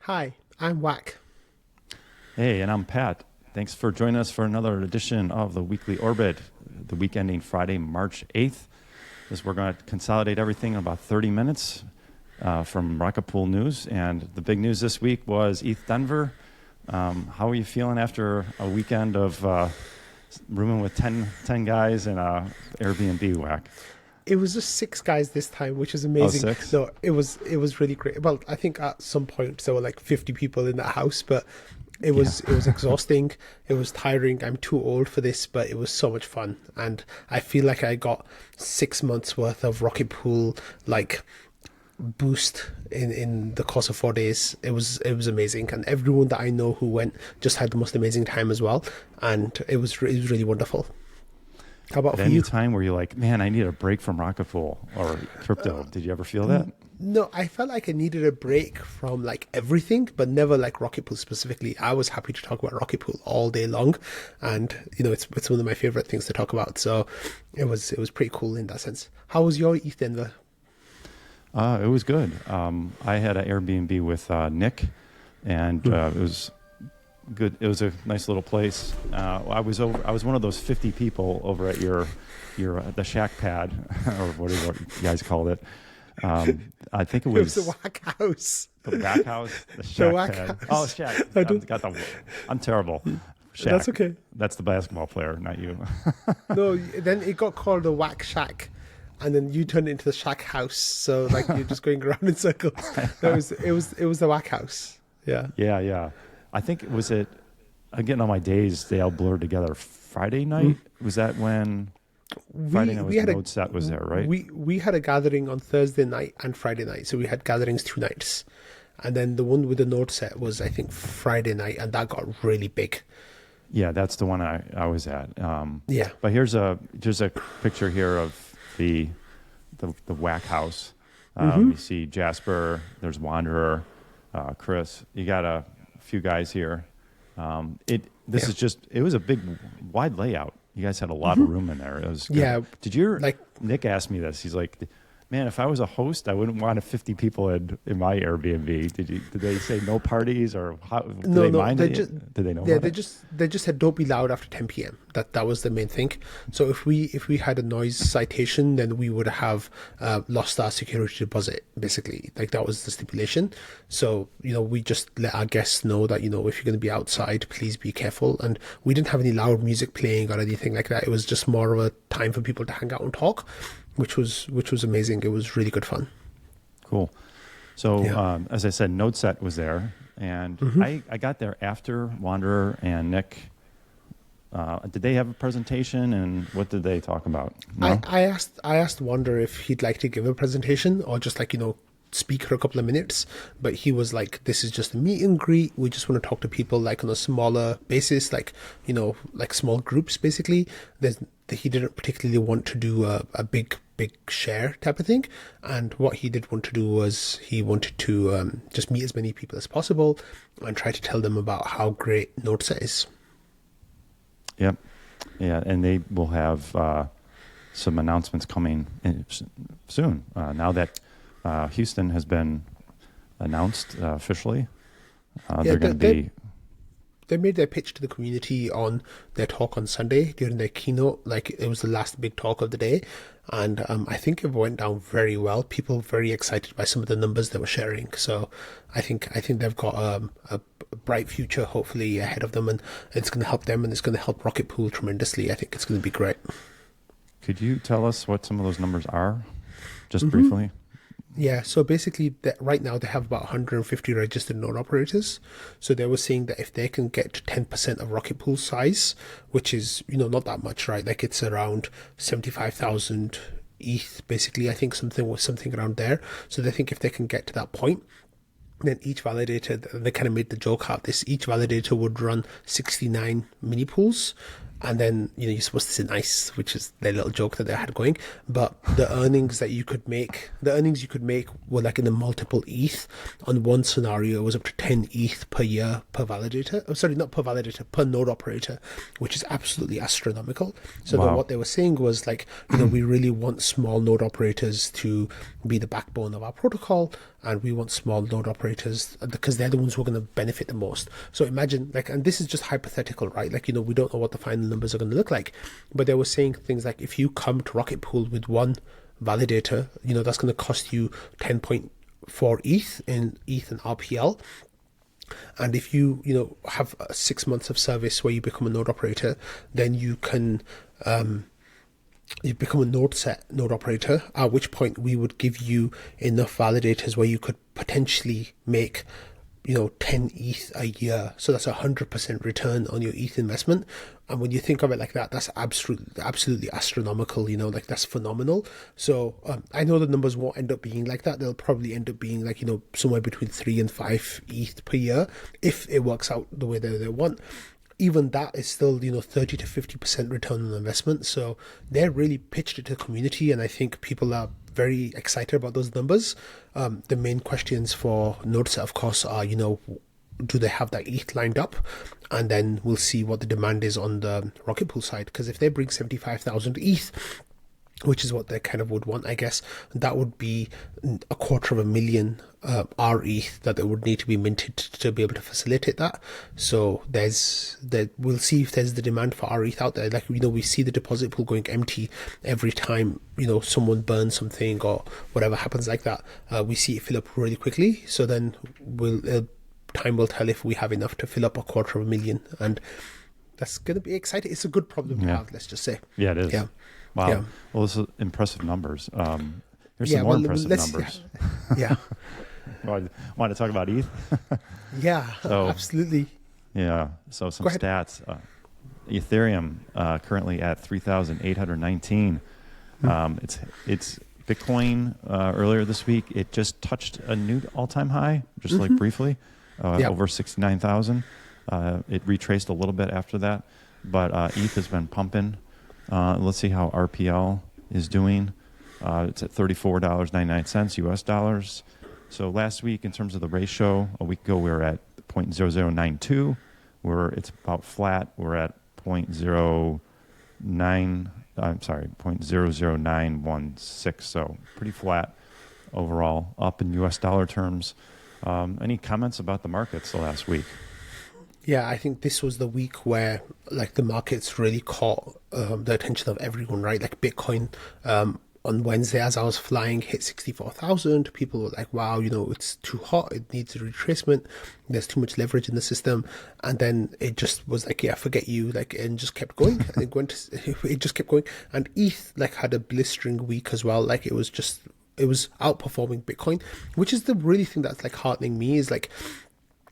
Hi, I'm Whack. Hey, and I'm Pat. Thanks for joining us for another edition of the Weekly Orbit, the week ending Friday, March 8th. We're going to consolidate everything in about 30 minutes from Rocket Pool News. And the big news this week was ETH Denver. How are you feeling after a weekend of rooming with 10 guys in a Airbnb, Whack? It was just six guys this time, which is Oh, amazing. six? No, it was really great. Well, I think at some point there were like 50 people in that house, but it was exhausting. It was tiring. I'm too old for this, but it was so much fun, and I feel like I got 6 months worth of Rocket Pool like boost in the course of 4 days. It was amazing, and everyone that I know who went just had the most amazing time as well, and it was really wonderful. How about At for any you? time where you're like, man, I need a break from Rocket Pool or crypto. Did you ever feel that? No, I felt like I needed a break from like everything, but never like Rocket Pool specifically. I was happy to talk about Rocket Pool all day long, and it's one of my favorite things to talk about. So it was pretty cool in that sense. How was your ETH Denver? It was good. I had an Airbnb with Nick, and it was good. It was a nice little place. I was one of those 50 people over at your the shack pad or whatever you guys called it. I think it It was was the Whack House. the back house, the shack Whack pad. House. Oh, shack. I don't- I'm terrible. Shack. That's okay. That's the basketball player, not you. No, then it got called the Whack Shack, and then you turned it into the Shack House. So like you're just going around in circles. No, it was the Whack House. Yeah. Yeah. I think it was again on my days, they all blurred together. Friday night? Was that when Friday night was NodeSet was there, right? We had a gathering on Thursday night and Friday night, so we had gatherings 2 nights, and then the one with the NodeSet was I think Friday night, and that got really big. Yeah, that's the one I was at. Yeah. But here's a picture here of the Whack House. You see Jasper, there's Wanderer, Chris. You got a few guys here. It was a big, wide layout. You guys had a lot of room in there. It was good. Yeah, Nick asked me this. He's like, man, if I was a host, I wouldn't want 50 people in my Airbnb. Did they say no parties or how? Did they mind it? Did they know? Yeah, about they just said don't be loud after 10 p.m. That was the main thing. So if we had a noise citation, then we would have lost our security deposit. Basically, like that was the stipulation. So we just let our guests know that if you're going to be outside, please be careful. And we didn't have any loud music playing or anything like that. It was just more of a time for people to hang out and talk, which was amazing. It was really good fun. Cool. So Yeah. as I said, NodeSet was there, and I got there after Wanderer and Nick. Did they have a presentation, and what did they talk about? No? I asked Wander if he'd like to give a presentation or just like speak for a couple of minutes, but he was like, this is just a meet and greet. We just want to talk to people like on a smaller basis, like like small groups basically. He didn't particularly want to do a big share type of thing, and what he did want to do was he wanted to just meet as many people as possible and try to tell them about how great NodeSet is. Yep. Yeah, and they will have some announcements coming soon. Now that Houston has been announced officially, they're going to be... They made their pitch to the community on their talk on Sunday during their keynote. Like it was the last big talk of the day, and I think it went down very well. People were very excited by some of the numbers they were sharing. So I think they've got a bright future hopefully ahead of them, and it's going to help them, and it's going to help Rocket Pool tremendously. I think it's going to be great. Could you tell us what some of those numbers are, just briefly? Yeah, so basically right now they have about 150 registered node operators. So they were saying that if they can get to 10% of Rocket Pool size, which is, not that much, right? Like it's around 75,000 ETH, basically, I think something around there. So they think if they can get to that point, then each validator, they kind of made the joke out this, each validator would run 69 mini pools. and then you're supposed to say nice, which is their little joke that they had going. But the earnings you could make were like in the multiple ETH. On one scenario, it was up to 10 ETH per year per validator. Oh, sorry, not per validator, per node operator, which is absolutely astronomical. So then what they were saying was like, we really want small node operators to be the backbone of our protocol, and we want small node operators because they're the ones who are going to benefit the most. So imagine, like, and this is just hypothetical, right? Like, we don't know what the final numbers are going to look like, but they were saying things like, if you come to Rocket Pool with one validator, that's going to cost you 10.4 ETH in ETH and RPL. And if you have 6 months of service where you become a node operator, then you can you become a NodeSet node operator, at which point we would give you enough validators where you could potentially make 10 ETH a year. So that's 100% return on your ETH investment. And when you think of it like that, that's absolutely astronomical, like that's phenomenal. So I know the numbers won't end up being like that. They'll probably end up being like, somewhere between 3 and 5 ETH per year if it works out the way that they want. Even that is still, 30 to 50% return on investment. So they're really pitched it to the community, and I think people are very excited about those numbers. The main questions for NodeSet, of course, are, do they have that ETH lined up? And then we'll see what the demand is on the Rocket Pool side. Because if they bring 75,000 ETH, which is what they kind of would want, I guess, that would be 250,000 RETH that they would need to be minted to be able to facilitate that. So we'll see if there's the demand for RETH out there. Like, we see the deposit pool going empty every time, someone burns something or whatever happens like that. We see it fill up really quickly. So then time will tell if we have enough to fill up 250,000, and that's going to be exciting. It's a good problem to have, let's just say. Yeah, it is. Yeah. Wow. Yeah. Well, this is impressive numbers. Here's some more impressive numbers. Yeah. Want to talk about ETH? Yeah, absolutely. Yeah. So some stats. Ethereum currently at 3,819. It's Bitcoin earlier this week. It just touched a new all-time high, just like briefly, over 69,000. It retraced a little bit after that, but ETH has been pumping. Let's see how RPL is doing. It's at $34.99 US dollars. So last week, in terms of the ratio, a week ago we were at 0.0092. It's about flat. We're at 0.00916. So pretty flat overall, up in US dollar terms. Any comments about the markets the last week? Yeah, I think this was the week where like the markets really caught the attention of everyone, right? Like Bitcoin on Wednesday, as I was flying, hit 64,000. People were like, wow, it's too hot. It needs a retracement. There's too much leverage in the system. And then it just was like, yeah, forget you. Like, and just kept going. And it just kept going. And ETH like had a blistering week as well. Like it was outperforming Bitcoin, which is the really thing that's like heartening me is like,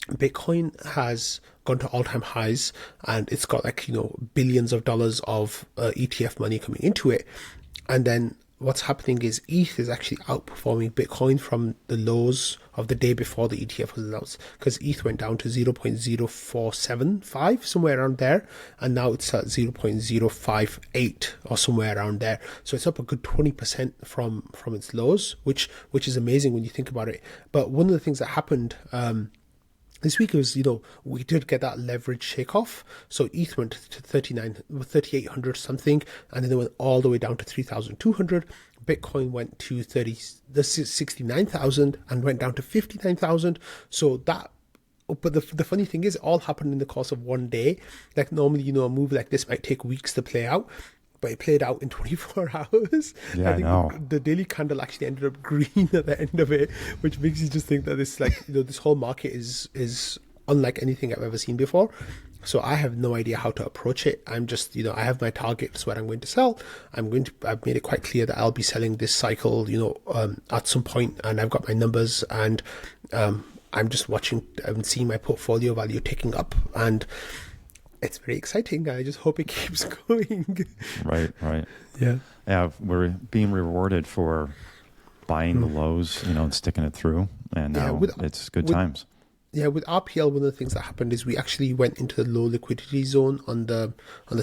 Bitcoin has gone to all-time highs, and it's got like billions of dollars of ETF money coming into it. And then what's happening is ETH is actually outperforming Bitcoin from the lows of the day before the ETF was announced, because ETH went down to 0.0475 somewhere around there, and now it's at 0.058 or somewhere around there. So it's up a good 20% from its lows, which is amazing when you think about it. But one of the things that happened this week was, we did get that leverage shake off. So ETH went to 3,800 something, and then it went all the way down to 3,200. Bitcoin went to 69,000 and went down to 59,000. So that, but the funny thing is, it all happened in the course of one day. Like normally, a move like this might take weeks to play out, but it played out in 24 hours. Yeah, I know. The daily candle actually ended up green at the end of it, which makes you just think that this, like, this whole market is unlike anything I've ever seen before. So I have no idea how to approach it. I'm just, I have my targets where I'm going to sell. I've made it quite clear that I'll be selling this cycle, at some point, and I've got my numbers, and I'm just watching and seeing my portfolio value ticking up, and it's very exciting. I just hope it keeps going. Right. Yeah, we're being rewarded for buying the lows, and sticking it through, and now it's good times. Yeah, with RPL, one of the things that happened is we actually went into the low liquidity zone on the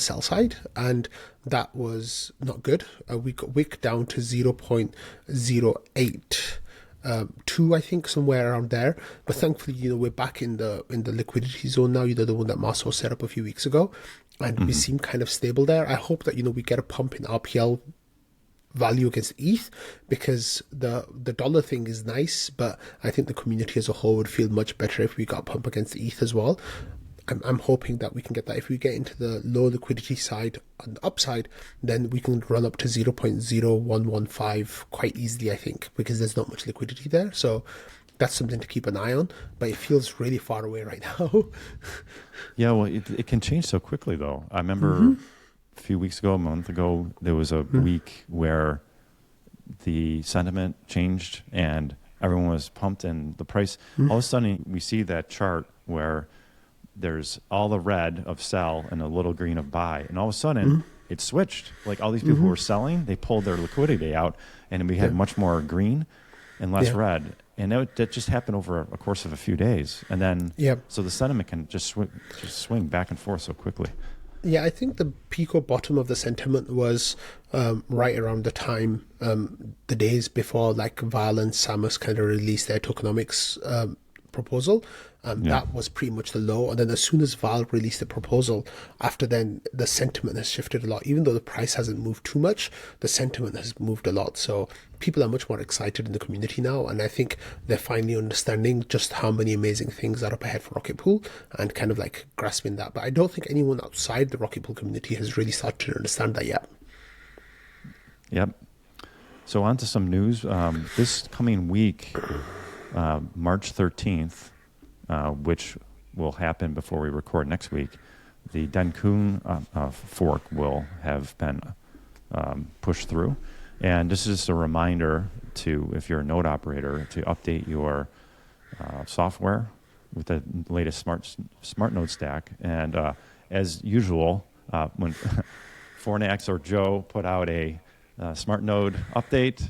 sell side, and that was not good. We got wick down to 0.08 two, I think, somewhere around there. But thankfully, we're back in the liquidity zone now. The one that Marceau set up a few weeks ago, and we seem kind of stable there. I hope that we get a pump in RPL value against ETH, because the dollar thing is nice, but I think the community as a whole would feel much better if we got a pump against ETH as well. I'm hoping that we can get that. If we get into the low liquidity side on the upside, then we can run up to 0.0115 quite easily, I think, because there's not much liquidity there. So that's something to keep an eye on, but it feels really far away right now. Yeah, well, it can change so quickly, though. I remember a few weeks ago, a month ago, there was a week where the sentiment changed and everyone was pumped, and the price, all of a sudden we see that chart where there's all the red of sell and a little green of buy, and all of a sudden it switched. Like all these people who were selling, they pulled their liquidity out, and we had much more green and less red. And that just happened over a course of a few days. And then, so the sentiment can just swing back and forth so quickly. Yeah, I think the peak or bottom of the sentiment was right around the time, the days before like Val and Samus kind of released their tokenomics proposal. That was pretty much the low. And then as soon as Val released the proposal, after then the sentiment has shifted a lot. Even though the price hasn't moved too much, the sentiment has moved a lot. So people are much more excited in the community now. And I think they're finally understanding just how many amazing things are up ahead for Rocket Pool and kind of like grasping that. But I don't think anyone outside the Rocket Pool community has really started to understand that yet. Yep. So on to some news. This coming week, March 13th, which will happen before we record next week, the Dencun fork will have been pushed through. And this is just a reminder to, if you're a node operator, to update your software with the latest Smartnode stack. And as usual, when Fornax or Joe put out a Smartnode update,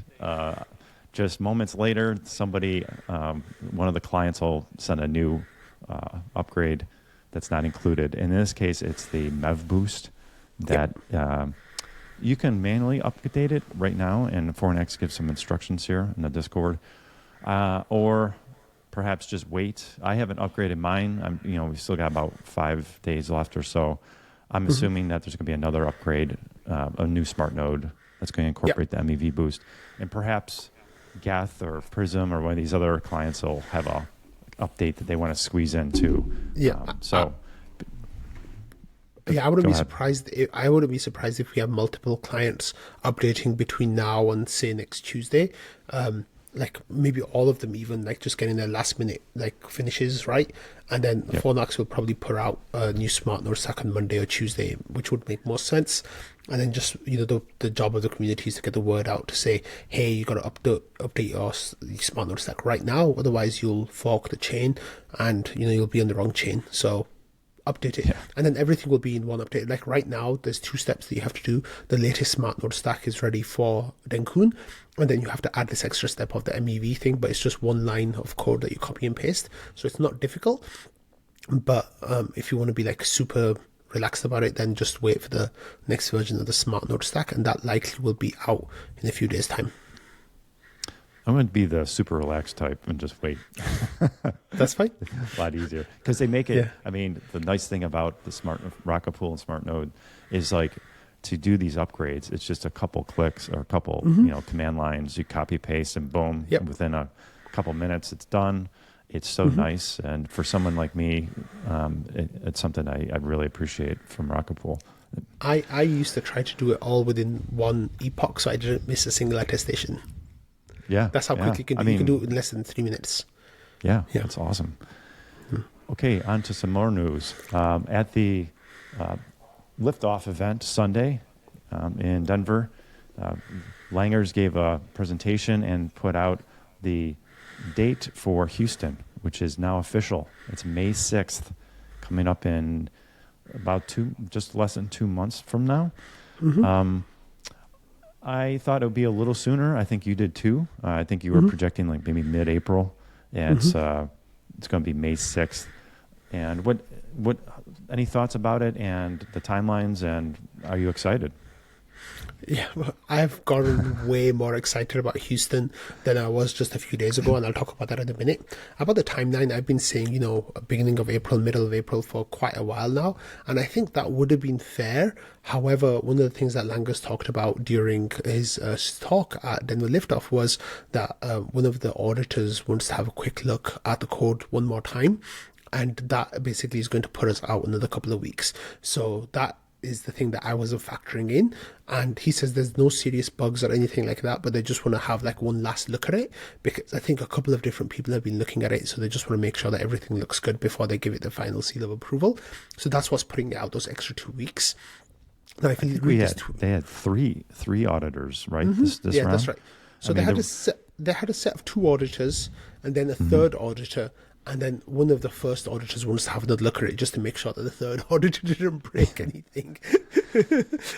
just moments later, somebody, one of the clients will send a new upgrade that's not included. And in this case, it's the Mev Boost that you can manually update it right now, and Fornex gives some instructions here in the Discord. Or perhaps just wait. I haven't upgraded mine. We've still got about 5 days left or so. I'm assuming that there's going to be another upgrade, a new smart node that's going to incorporate the MEV boost. And perhaps Geth or Prism or one of these other clients will have a update that they want to squeeze into. I wouldn't be surprised. I wouldn't be surprised if we have multiple clients updating between now and say next Tuesday. Like maybe all of them, even like just getting their last minute like finishes right, and then Fornax will probably put out a new smart node stack on Monday or Tuesday, which would make more sense. And then just the job of the community is to get the word out to say, hey, you got to update your smart node stack right now, otherwise you'll fork the chain, and you'll be on the wrong chain. So update it, and then everything will be in one update. Like right now, there's 2 steps that you have to do. The latest smart node stack is ready for Dencun, and then you have to add this extra step of the MEV thing, but it's just one line of code that you copy and paste, so it's not difficult. But if you want to be like super relaxed about it, then just wait for the next version of the smart node stack, and that likely will be out in a few days time. I'm going to be the super relaxed type and just wait. That's fine. A lot easier because they make it. I mean, the nice thing about the smart Rocket Pool and Smart Node is like to do these upgrades. It's just a couple clicks or a couple command lines. You copy paste and boom, within a couple minutes it's done. It's so nice, and for someone like me, it's something I really appreciate from Rocket Pool. I used to try to do it all within one epoch, so I didn't miss a single attestation. Yeah, that's how quickly you can do. You can do it in less than 3 minutes. Yeah, that's awesome. Okay, on to some more news. At the Lift Off event Sunday in Denver, Langers gave a presentation and put out the date for Houston, which is now official. It's May 6th, coming up in about just less than 2 months from now. I thought it would be a little sooner. I think you did too. I think you were projecting like maybe mid-April. And it's It's going to be May 6th. And what any thoughts about it and the timelines, and are you excited? Yeah, well, I've gotten way more excited about Houston than I was just a few days ago, and I'll talk about that in a minute. About the timeline, I've been saying, beginning of April, middle of April for quite a while now, and I think that would have been fair. However, one of the things that Langus talked about during his talk at Denver Lift Off was that one of the auditors wants to have a quick look at the code one more time, and that basically is going to put us out another couple of weeks. So that is the thing that I wasn't factoring in. And he says there's no serious bugs or anything like that, but they just want to have like one last look at it, because I think a couple of different people have been looking at it, so they just want to make sure that everything looks good before they give it the final seal of approval. So that's what's putting it out those extra 2 weeks. Now, if they had three auditors, right? Mm-hmm. This yeah, round? That's right. So they had a set of 2 auditors, and then a third auditor. And then one of the first auditors wants to have another look at it just to make sure that the third auditor didn't break anything.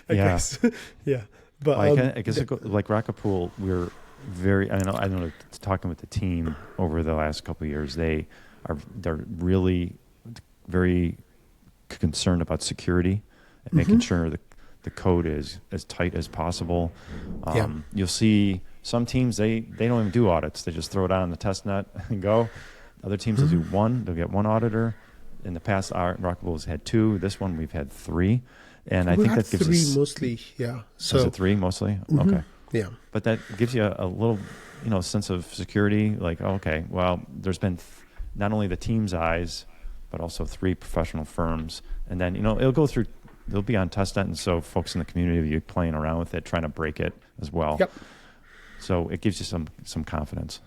I guess. Yeah. But I guess like Rocket Pool, we're very, I know talking with the team over the last couple of years, they're really very concerned about security and making sure the code is as tight as possible. You'll see some teams, they don't even do audits. They just throw it out on the test net and go. Other teams will do one. They'll get one auditor. In the past, our Rocket Pool's had 2. This one, we've had 3. And I think that gives 3 mostly, yeah. So, is it 3 mostly? Okay. Yeah. But that gives you a little, sense of security. Like, okay, well, there's been not only the team's eyes, but also 3 professional firms. And then, they'll be on testnet, and so folks in the community will be playing around with it, trying to break it as well. Yep. So it gives you some confidence.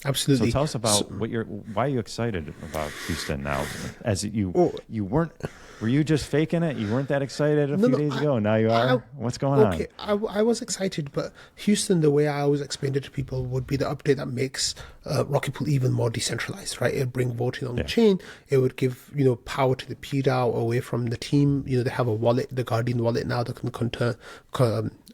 Absolutely. So tell us about why are you excited about Houston now? As you weren't, were you just faking it? You weren't that excited a few days ago. Now you are. What's going on? Okay, I was excited, but Houston, the way I always explained it to people, would be the update that makes Rocket Pool even more decentralized, right? It would bring voting on the chain. It would give power to the PDAO away from the team. They have a wallet, the Guardian wallet now, that can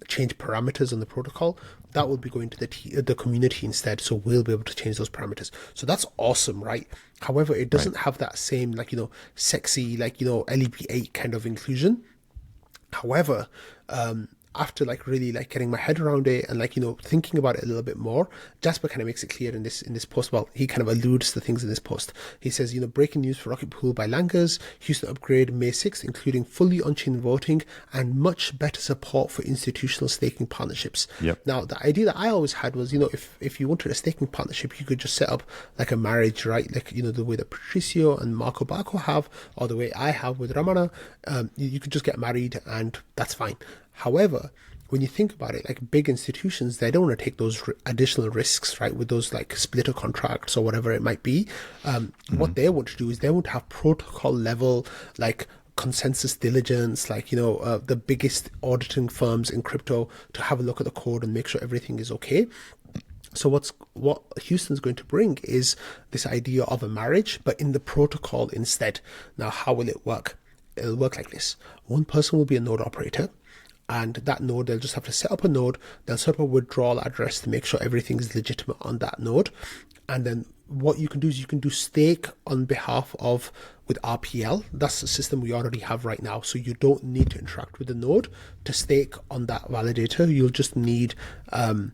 change parameters on the protocol. That will be going to the community instead, so we'll be able to change those parameters. So that's awesome, right? However, it doesn't have that same sexy LEP8 kind of inclusion. However, after really getting my head around it and thinking about it a little bit more, Jasper kind of makes it clear in this post. Well, he kind of alludes to things in this post. He says, breaking news for Rocket Pool by Langus: Houston upgrade May 6th, including fully on-chain voting and much better support for institutional staking partnerships. Yep. Now, the idea that I always had was, if you wanted a staking partnership, you could just set up like a marriage, right? The way that Patricio and Marco Barco have, or the way I have with Ramana. You could just get married and that's fine. However, when you think about it, big institutions, they don't want to take those additional risks, right? With those splitter contracts or whatever it might be. What they want to do is they want to have protocol level, consensus diligence, the biggest auditing firms in crypto to have a look at the code and make sure everything is okay. So what Houston's going to bring is this idea of a marriage, but in the protocol instead. Now, how will it work? It'll work like this. One person will be a node operator. And that node, they'll just have to set up a node. They'll set up a withdrawal address to make sure everything is legitimate on that node. And then what you can do is you can do stake on behalf of with RPL. That's the system we already have right now. So you don't need to interact with the node to stake on that validator. You'll just need to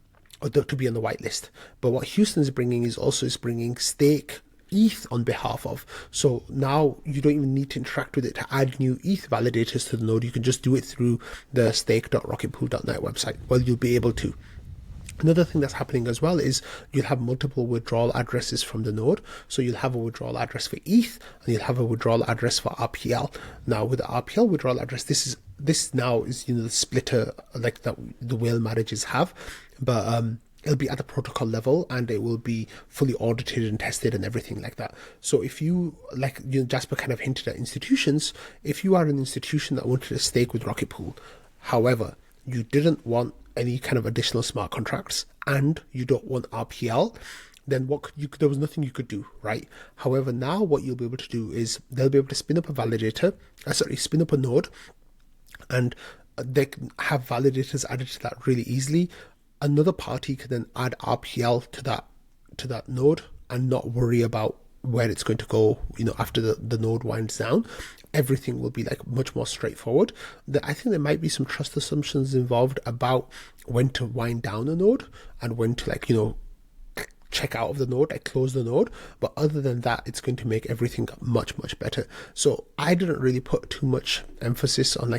be on the whitelist. But what Houston's bringing is bringing stake ETH on behalf of. So now you don't even need to interact with it to add new ETH validators to the node. You can just do it through the stake.rocketpool.net website. Well, you'll be able to. Another thing that's happening as well is you'll have multiple withdrawal addresses from the node. So you'll have a withdrawal address for ETH and you'll have a withdrawal address for RPL. Now with the RPL withdrawal address, this now is the splitter that the whale marriages have, but it'll be at the protocol level and it will be fully audited and tested and everything like that. So if you, Jasper kind of hinted at institutions, if you are an institution that wanted to stake with Rocket Pool, however, you didn't want any kind of additional smart contracts and you don't want RPL, then there was nothing you could do, right? However, now what you'll be able to do is they'll be able to spin up a node, and they can have validators added to that really easily. Another party can then add RPL to that node and not worry about where it's going to go, after the node winds down. Everything will be like much more straightforward. I think there might be some trust assumptions involved about when to wind down a node and when to check out of the node, close the node. But other than that, it's going to make everything much, much better. So I didn't really put too much emphasis on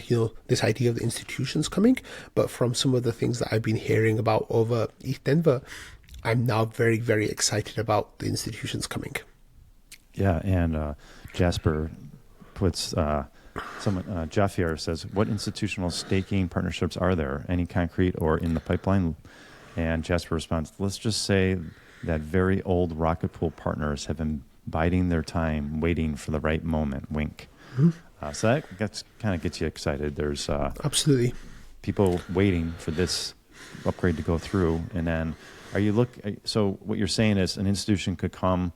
this idea of the institutions coming, but from some of the things that I've been hearing about over ETH Denver, I'm now very, very excited about the institutions coming. Yeah, and Jasper puts Jeff here says, what institutional staking partnerships are there? Any concrete or in the pipeline? And Jasper responds, let's just say that very old rocket pool partners have been biding their time, waiting for the right moment. Wink. Mm-hmm. So that kind of gets you excited. There's absolutely people waiting for this upgrade to go through. And then so what you're saying is an institution could come,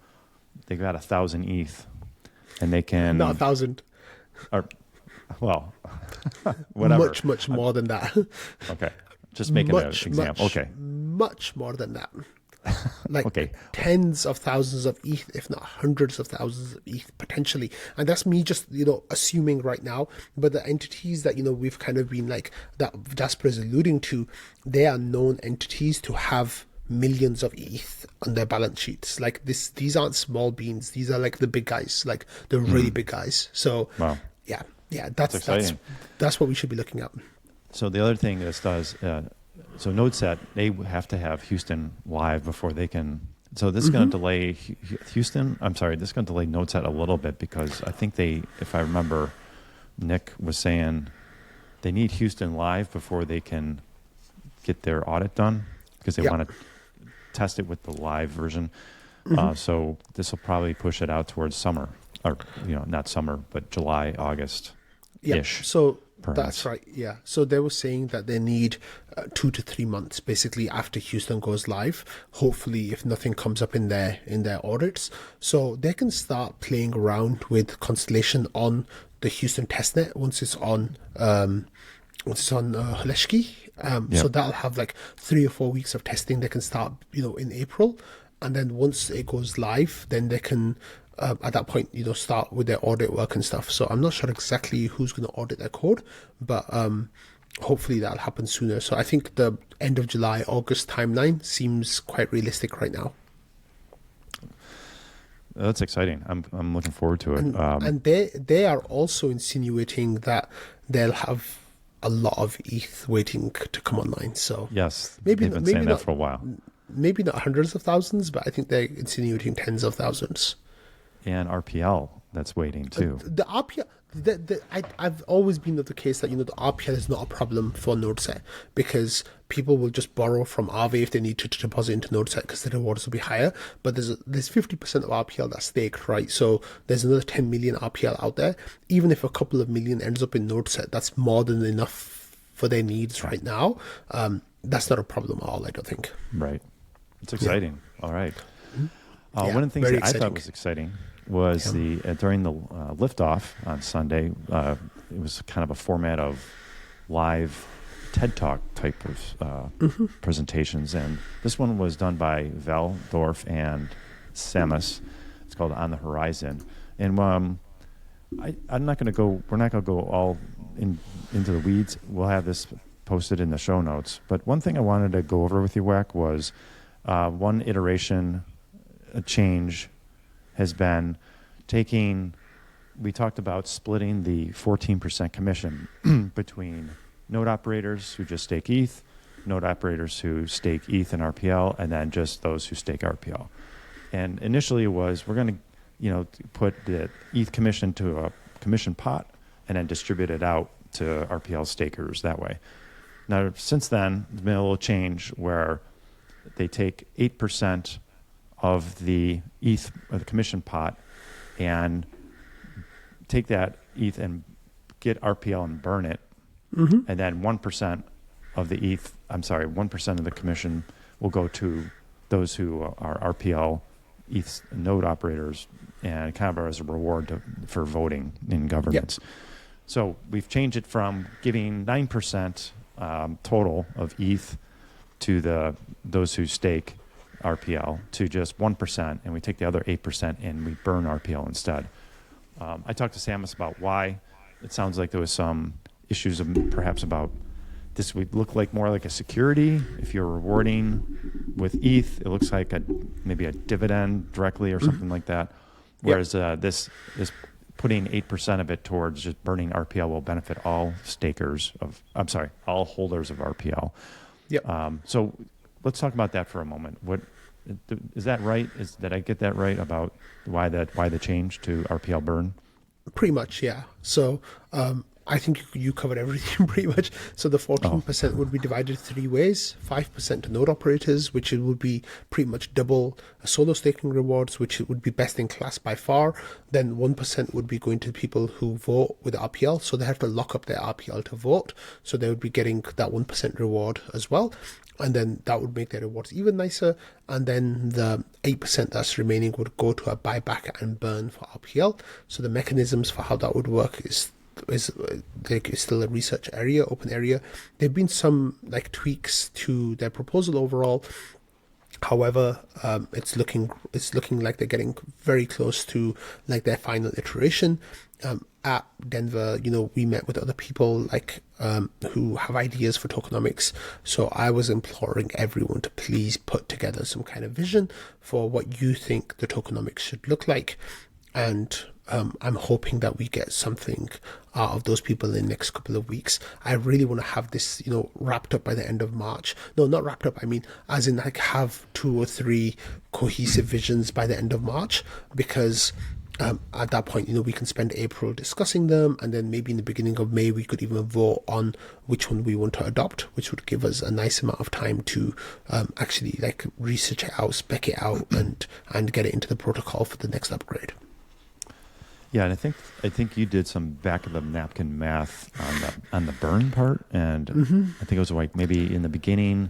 they got 1,000 ETH, and they can not 1,000. Or, well, whatever. Much more than that. Okay, just making an example. Okay, much more than that. Okay. Tens of thousands of ETH, if not hundreds of thousands of ETH potentially. And that's me just, assuming right now. But the entities that, we've kind of been that Jasper is alluding to, they are known entities to have millions of ETH on their balance sheets. These aren't small beans. These are the big guys, the really big guys. So, wow. Yeah, that's what we should be looking at. So the other thing this does, so NodeSet, they have to have Houston live before they can. So this is going to delay Houston. I'm sorry, this is going to delay NodeSet a little bit because I think if I remember, Nick was saying they need Houston live before they can get their audit done because they want to test it with the live version. So this will probably push it out towards summer, or not summer, but July, August. Yeah. So that's right. Yeah. So they were saying that they need 2 to 3 months basically after Houston goes live. Hopefully, if nothing comes up in their audits, so they can start playing around with Constellation on the Houston testnet once it's on Haleshki. So that'll have 3 or 4 weeks of testing. They can start in April, and then once it goes live, then they can at that point start with their audit work and stuff. So I'm not sure exactly who's going to audit their code, but hopefully that'll happen sooner. So I think the end of July, August timeline seems quite realistic right now. That's exciting. I'm looking forward to it. And they are also insinuating that they'll have a lot of ETH waiting to come online. So yes, they've been saying that for a while. Maybe not hundreds of thousands, but I think they're insinuating tens of thousands. And RPL, that's waiting too. The RPL, I've always been of the case that the RPL is not a problem for NodeSet because people will just borrow from Aave if they need to deposit into NodeSet because the rewards will be higher. But there's 50% of RPL that's staked, right? So there's another 10 million RPL out there. Even if a couple of million ends up in NodeSet, that's more than enough for their needs right now. That's not a problem at all, I don't think. Right. It's exciting. Yeah. All right. One of the things that I thought was exciting was during the liftoff on Sunday, it was kind of a format of live TED Talk type of presentations. And this one was done by Valdorff and Samus. It's called On the Horizon. And we're not going to go all into the weeds. We'll have this posted in the show notes. But one thing I wanted to go over with you, Wack, was one iteration, a change has been we talked about splitting the 14% commission between node operators who just stake ETH, node operators who stake ETH and RPL, and then just those who stake RPL. And initially it was, we're going to, put the ETH commission to a commission pot and then distribute it out to RPL stakers that way. Now, since then, there's been a little change where they take 8% of the ETH, or the commission pot, and take that ETH and get RPL and burn it, and then 1% of the ETH, 1% of the commission will go to those who are RPL ETH node operators, and kind of as a reward for voting in governments. Yep. So we've changed it from giving 9% total of ETH to those who stake RPL to just 1%, and we take the other 8% and we burn RPL instead. I talked to Samus about why. It sounds like there was some issues perhaps about this would look like more like a security. If you're rewarding with ETH, it looks like maybe a dividend directly or something like that. Whereas this putting 8% of it towards just burning RPL will benefit all all holders of RPL. Yep. So let's talk about that for a moment. Is that right? Did I get that right about why the change to RPL burn? Pretty much, yeah. So I think you covered everything pretty much. So the 14% would be divided 3 ways: 5% to node operators, which it would be pretty much double solo staking rewards, which it would be best in class by far. Then 1% would be going to people who vote with RPL, so they have to lock up their RPL to vote. So they would be getting that 1% reward as well. And then that would make their rewards even nicer. And then the 8% that's remaining would go to a buyback and burn for RPL. So the mechanisms for how that would work is still a research area, open area. There've been some tweaks to their proposal overall. However, it's looking like they're getting very close to their final iteration. At Denver, we met with other people who have ideas for tokenomics. So I was imploring everyone to please put together some kind of vision for what you think the tokenomics should look like. And I'm hoping that we get something out of those people in the next couple of weeks. I really want to have this, wrapped up by the end of March. No, not wrapped up. I mean, as in have 2 or 3 cohesive visions by the end of March, because at that point, we can spend April discussing them, and then maybe in the beginning of May we could even vote on which one we want to adopt, which would give us a nice amount of time to actually research it out, spec it out, and get it into the protocol for the next upgrade. Yeah, and I think you did some back of the napkin math on the burn part, and I think it was maybe in the beginning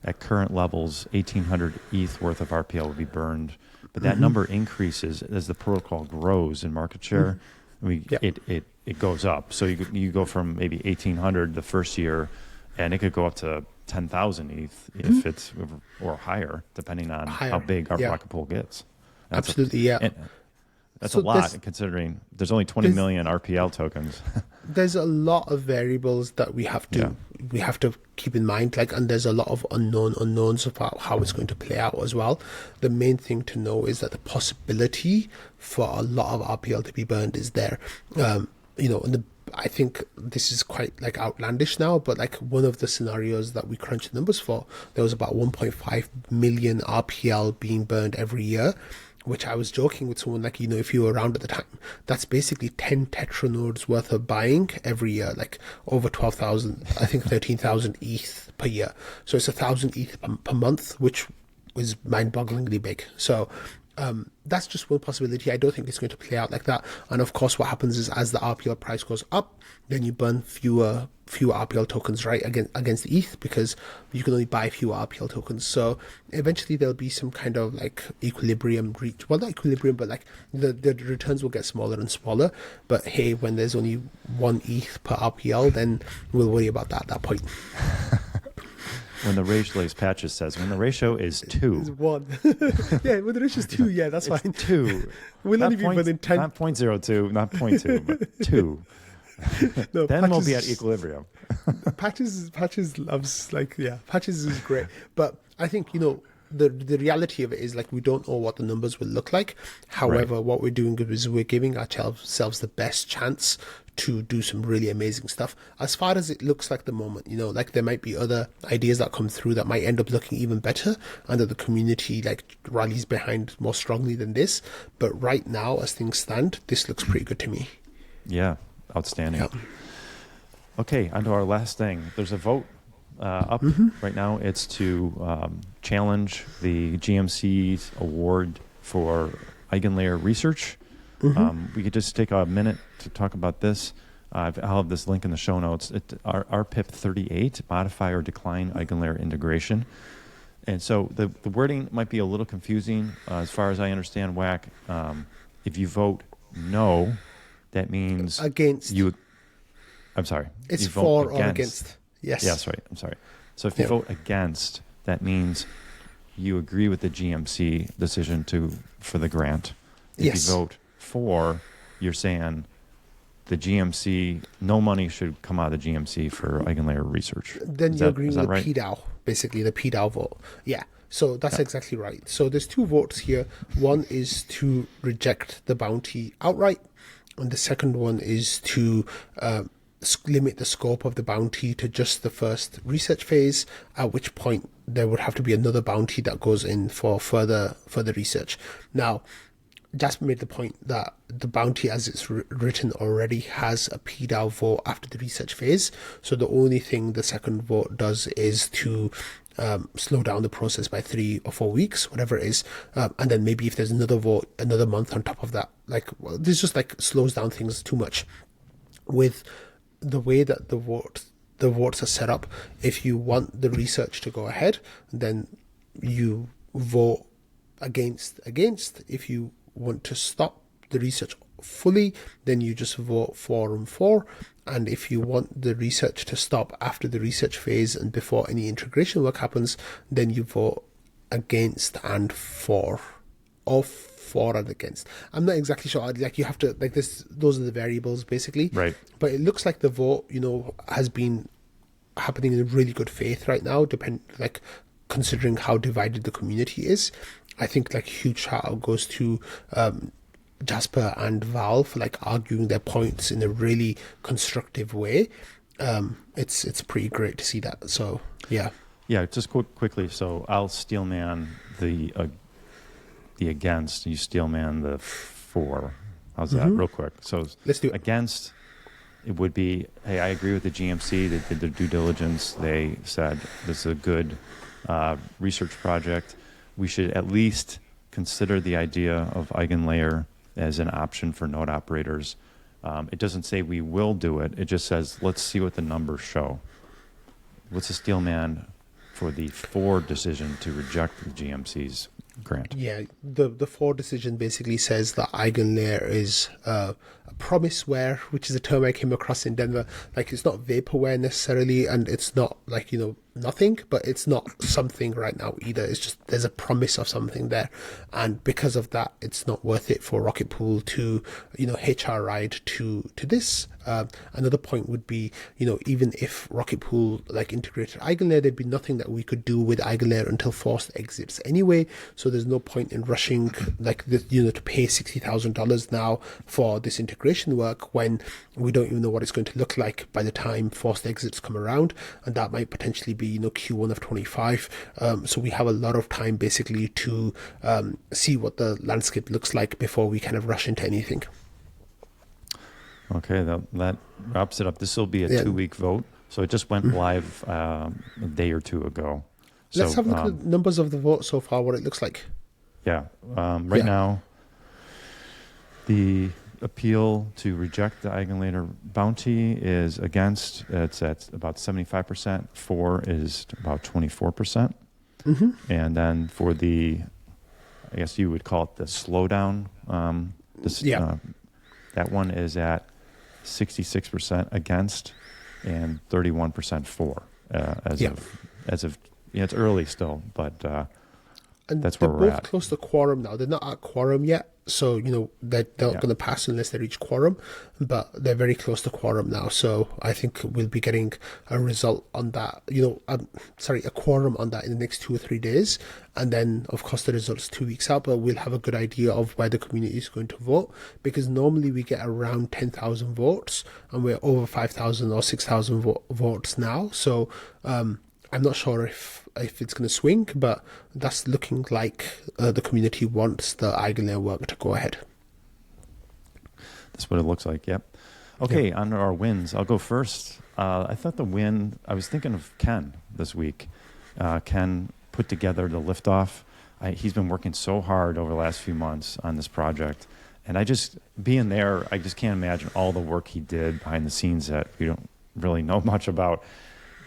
at current levels, 1,800 ETH worth of RPL would be burned. But that number increases as the protocol grows in market share. It goes up. So you go from maybe 1,800 the first year, and it could go up to 10,000 ETH if it's or higher, depending on how big our pocket pool gets. Absolutely, That's a lot, considering there's only 20 million RPL tokens. There's a lot of variables that we have to keep in mind, and there's a lot of unknowns about how it's going to play out as well. The main thing to know is that the possibility for a lot of RPL to be burned is there. I think this is quite outlandish now, but one of the scenarios that we crunched the numbers for, there was about 1.5 million RPL being burned every year, which I was joking with someone, if you were around at the time, that's basically 10 tetranodes worth of buying every year, over 12,000, I think 13,000 ETH per year. So it's 1,000 ETH per month, which is mind-bogglingly big. So that's just one possibility. I don't think it's going to play out like that. And of course, what happens is as the RPL price goes up, then you burn fewer RPL tokens, right, against the ETH, because you can only buy fewer RPL tokens. So eventually there'll be some kind of equilibrium reach. Well, not equilibrium, but the returns will get smaller and smaller. But hey, when there's only 1 ETH per RPL, then we'll worry about that at that point. When the ratio, as Patches says, when the ratio is 2. It's 1. Yeah, when the ratio is 2, yeah, that's fine. 2. We'll only be within 10. Not 0.02, not 0.2, but 2. No, then we'll be at equilibrium. Patches loves Patches is great, but I think the reality of it is we don't know what the numbers will look like. However, what we're doing is we're giving ourselves the best chance to do some really amazing stuff. As far as it looks like the moment, there might be other ideas that come through that might end up looking even better and that the community rallies behind more strongly than this. But right now, as things stand, this looks pretty good to me. Yeah. Outstanding. Yep. Okay, on to our last thing. There's a vote up right now. It's to challenge the GMC's award for Eigenlayer research. We could just take a minute to talk about this. I'll have this link in the show notes. Our RPIP-38, modify or decline Eigenlayer integration. And so the wording might be a little confusing as far as I understand, WAC. If you vote no, that means against you. I'm sorry. It's for or against. Yes. Yes, right. I'm sorry. So if you vote against, that means you agree with the GMC decision for the grant. If Yes. you vote for, you're saying the GMC, no money should come out of the GMC for Eigenlayer research. Then you're agreeing with the PDAO, basically the PDAO vote. Yeah. So that's exactly right. So there's two votes here. One is to reject the bounty outright, and the second one is to limit the scope of the bounty to just the first research phase, at which point there would have to be another bounty that goes in for further research. Now, Jasper made the point that the bounty as it's written already has a PDAO vote after the research phase. So the only thing the second vote does is to slow down the process by 3 or 4 weeks, whatever it is. And then maybe if there's another vote, another month on top of that, this just slows down things too much. With the way that the votes are set up, if you want the research to go ahead, then you vote against. If you want to stop the research fully, then you just vote for and for. And if you want the research to stop after the research phase and before any integration work happens, then you vote against and for, or for and against. I'm not exactly sure. You have to this. Those are the variables basically. Right. But it looks like the vote, has been happening in really good faith right now. Considering how divided the community is, I think huge shout out goes to Jasper and Val for arguing their points in a really constructive way. It's pretty great to see that. So yeah. Yeah, just quickly. So I'll steelman the against. You steelman the for. How's that? Real quick. So let's do it. Against, it would be, hey, I agree with the GMC. They did their due diligence. They said this is a good research project. We should at least consider the idea of Eigenlayer as an option for node operators. It doesn't say we will do it. It just says, let's see what the numbers show. What's the steelman for the for decision to reject the GMC's grant? Yeah, the for decision basically says that Eigenlayer is a promiseware, which is a term I came across in Denver. It's not vaporware necessarily, and it's not nothing, but it's not something right now either. It's just there's a promise of something there, and because of that, it's not worth it for Rocket Pool to hitch our ride to this. Another point would be, even if Rocket Pool integrated Eigenlayer, there'd be nothing that we could do with Eigenlayer until forced exits anyway. So there's no point in rushing to pay $60,000 now for this integration work when we don't even know what it's going to look like by the time forced exits come around, and that might potentially be Q1 of 25. So we have a lot of time basically to see what the landscape looks like before we kind of rush into anything. Okay, that wraps it up. This will be a 2-week vote. So it just went live a day or two ago. Let's have a look at the numbers of the vote so far, what it looks like. Yeah. Right now, the appeal to reject the Eigenlayer bounty is against. It's at about 75%. For is about 24%. And then for the, I guess you would call it the slowdown, that one is at 66% against and 31% for as of it's early still, but and that's where we're they're at. both close to quorum now. They're not at quorum yet, so they're not going to pass unless they reach quorum, but they're very close to quorum now. So I think we'll be getting a result on that. A quorum on that in the next 2 or 3 days, and then of course the results 2 weeks out. But we'll have a good idea of where the community is going to vote, because normally we get around 10,000 votes, and we're over 5,000 or 6,000 votes now. So I'm not sure if it's going to swing, but that's looking like the community wants the Eigenlayer work to go ahead. That's what it looks like, yep. Okay, on to our wins. I'll go first. I thought the win, I was thinking of Ken this week. Ken put together the Lift Off. He's been working so hard over the last few months on this project. And I just can't imagine all the work he did behind the scenes that we don't really know much about.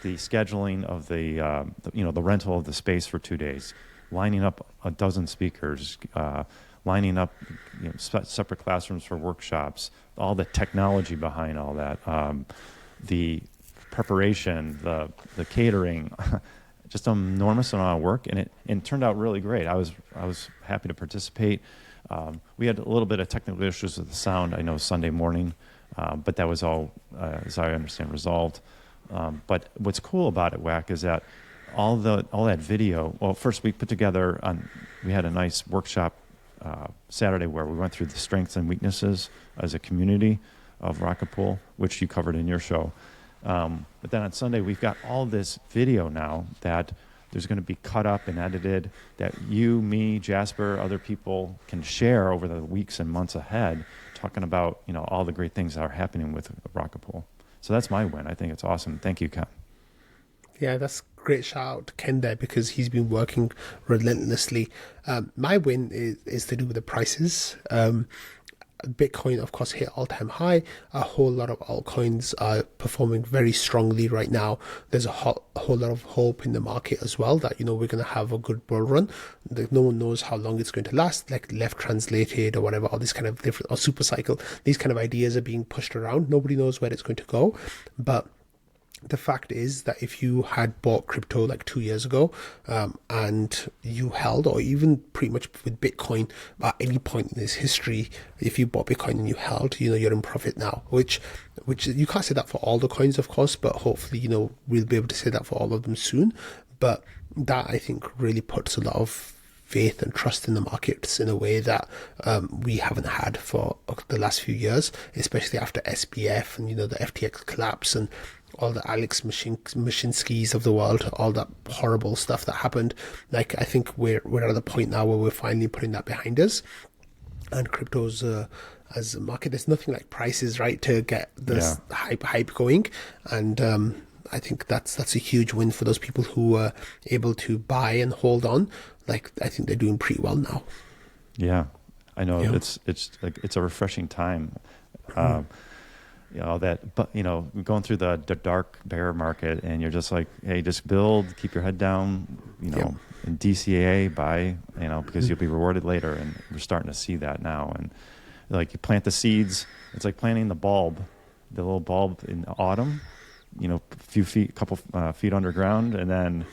The scheduling of the rental of the space for 2 days, lining up a dozen speakers, lining up separate classrooms for workshops, all the technology behind all that, the preparation, the catering. just an enormous amount of work, and it turned out really great. I was happy to participate. We had a little bit of technical issues with the sound, I know, Sunday morning, but that was all, as I understand, resolved. But what's cool about it, Wack, is that all that video. Well, first we put together we had a nice workshop Saturday where we went through the strengths and weaknesses as a community of Rocket Pool, which you covered in your show. But then on Sunday, we've got all this video now that there's going to be cut up and edited that you, me, Jasper, other people can share over the weeks and months ahead, talking about, you know, all the great things that are happening with Rocket Pool. So that's my win. I think it's awesome. Thank you, Ken. Yeah, that's great. Shout out to Ken there because he's been working relentlessly. My win is to do with the prices. Bitcoin, of course, hit all-time high. A whole lot of altcoins are performing very strongly right now. There's a whole lot of hope in the market as well that, you know, we're going to have a good bull run. No one knows how long it's going to last, like left translated or whatever, all these kind of different, or super cycle. These kind of ideas are being pushed around. Nobody knows where it's going to go. But the fact is that if you had bought crypto like 2 years ago and you held, or even pretty much with Bitcoin at any point in this history, if you bought Bitcoin and you held, you know, you're in profit now, which you can't say that for all the coins, of course, but hopefully, you know, we'll be able to say that for all of them soon. But that, I think, really puts a lot of faith and trust in the markets in a way that we haven't had for the last few years, especially after SBF and, you know, the FTX collapse and all the Alex Mashinskis of the world, all that horrible stuff that happened. Like, I think we're at the point now where we're finally putting that behind us. And cryptos as a market, there's nothing like prices, right, to get this hype going. And I think that's a huge win for those people who are able to buy and hold on. Like, I think they're doing pretty well now. Yeah, I know. Yeah. It's a refreshing time. You know, but you know, going through the dark bear market, and you're just like, hey, just build, keep your head down, you know, and DCA buy, you know, because you'll be rewarded later. And we're starting to see that now. And like, you plant the seeds, it's like planting the little bulb in autumn, you know, a couple feet underground, and then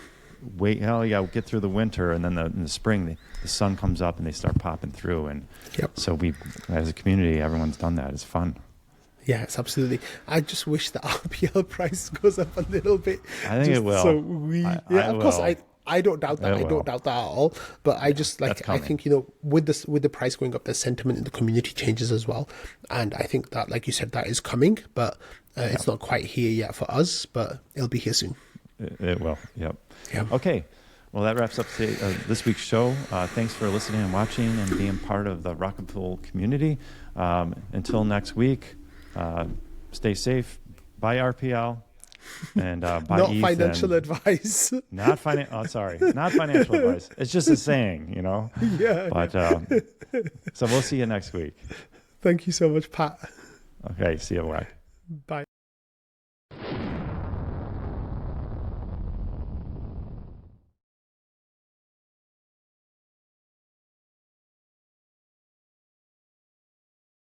get through the winter, and then in the spring the sun comes up and they start popping through. And so we, as a community, everyone's done that. It's fun. Yes, absolutely. I just wish the RPL price goes up a little bit. I think it will. So of course, I don't doubt that. I don't doubt that at all. But I just I think, you know, with the price going up, the sentiment in the community changes as well. And I think that, like you said, that is coming, but it's not quite here yet for us, but it'll be here soon. It will. Yep. Okay. Well, that wraps up this week's show. Thanks for listening and watching and being part of the Rocket Pool community. Until next week. Stay safe, buy RPL, and buy not ETH. Financial advice. Not financial advice. It's just a saying, you know. Yeah. But so we'll see you next week. Thank you so much, Pat. Okay, see you. Bye. Bye.